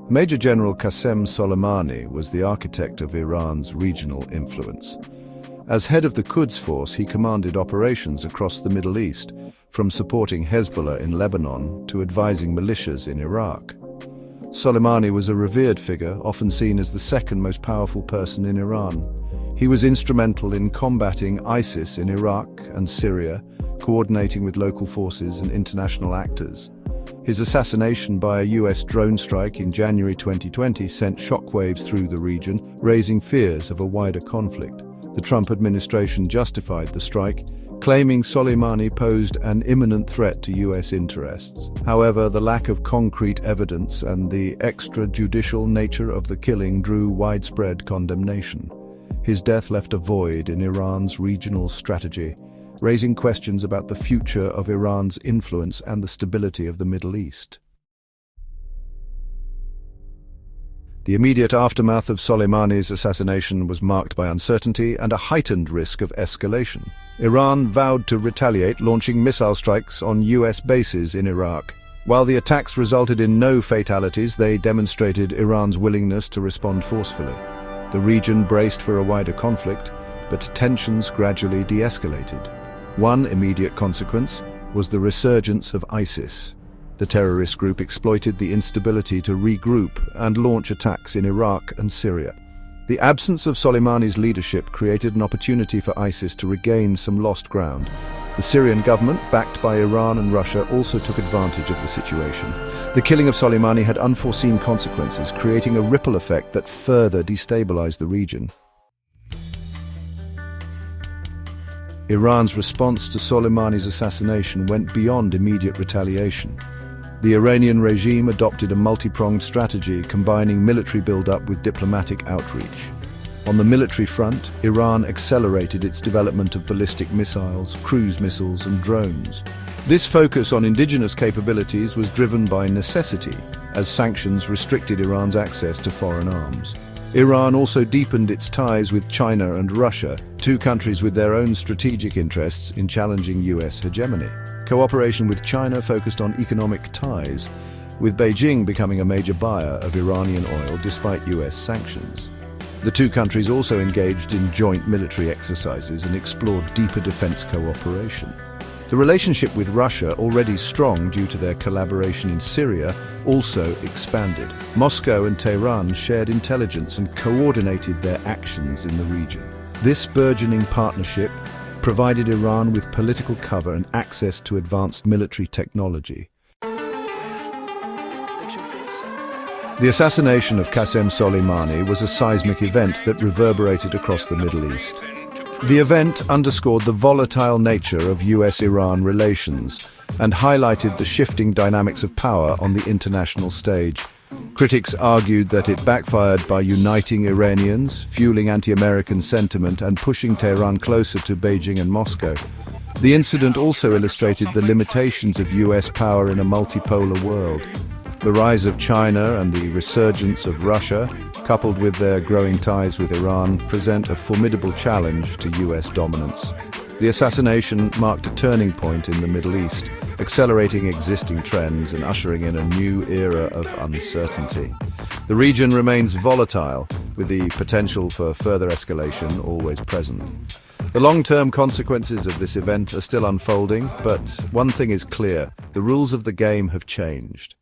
Major General Qasem Soleimani was the architect of Iran's regional influence. As head of the Quds Force, he commanded operations across the Middle East, from supporting Hezbollah in Lebanon to advising militias in Iraq. Soleimani was a revered figure, often seen as the second most powerful person in Iran. He was instrumental in combating ISIS in Iraq and Syria, coordinating with local forces and international actors. His assassination by a US drone strike in January 2020 sent shockwaves through the region, raising fears of a wider conflict. The Trump administration justified the strike, claiming Soleimani posed an imminent threat to US interests. However, the lack of concrete evidence and the extrajudicial nature of the killing drew widespread condemnation. His death left a void in Iran's regional strategy, raising questions about the future of Iran's influence and the stability of the Middle East. The immediate aftermath of Soleimani's assassination was marked by uncertainty and a heightened risk of escalation. Iran vowed to retaliate, launching missile strikes on US bases in Iraq. While the attacks resulted in no fatalities, they demonstrated Iran's willingness to respond forcefully. The region braced for a wider conflict, but tensions gradually de-escalated. One immediate consequence was the resurgence of ISIS. The terrorist group exploited the instability to regroup and launch attacks in Iraq and Syria. The absence of Soleimani's leadership created an opportunity for ISIS to regain some lost ground. The Syrian government, backed by Iran and Russia, also took advantage of the situation. The killing of Soleimani had unforeseen consequences, creating a ripple effect that further destabilized the region. Iran's response to Soleimani's assassination went beyond immediate retaliation. The Iranian regime adopted a multi-pronged strategy combining military build-up with diplomatic outreach. On the military front, Iran accelerated its development of ballistic missiles, cruise missiles, and drones. This focus on indigenous capabilities was driven by necessity, as sanctions restricted Iran's access to foreign arms. Iran also deepened its ties with China and Russia, two countries with their own strategic interests in challenging US hegemony. Cooperation with China focused on economic ties, with Beijing becoming a major buyer of Iranian oil despite US sanctions. The two countries also engaged in joint military exercises and explored deeper defense cooperation. The relationship with Russia, already strong due to their collaboration in Syria, also expanded. Moscow and Tehran shared intelligence and coordinated their actions in the region. This burgeoning partnership provided Iran with political cover and access to advanced military technology. The assassination of Qasem Soleimani was a seismic event that reverberated across the Middle East. The event underscored the volatile nature of US-Iran relations and highlighted the shifting dynamics of power on the international stage. Critics argued that it backfired by uniting Iranians, fueling anti-American sentiment, and pushing Tehran closer to Beijing and Moscow. The incident also illustrated the limitations of US power in a multipolar world. The rise of China and the resurgence of Russia, coupled with their growing ties with Iran, present a formidable challenge to US dominance. The assassination marked a turning point in the Middle East, accelerating existing trends and ushering in a new era of uncertainty. The region remains volatile, with the potential for further escalation always present. The long-term consequences of this event are still unfolding, but one thing is clear: the rules of the game have changed.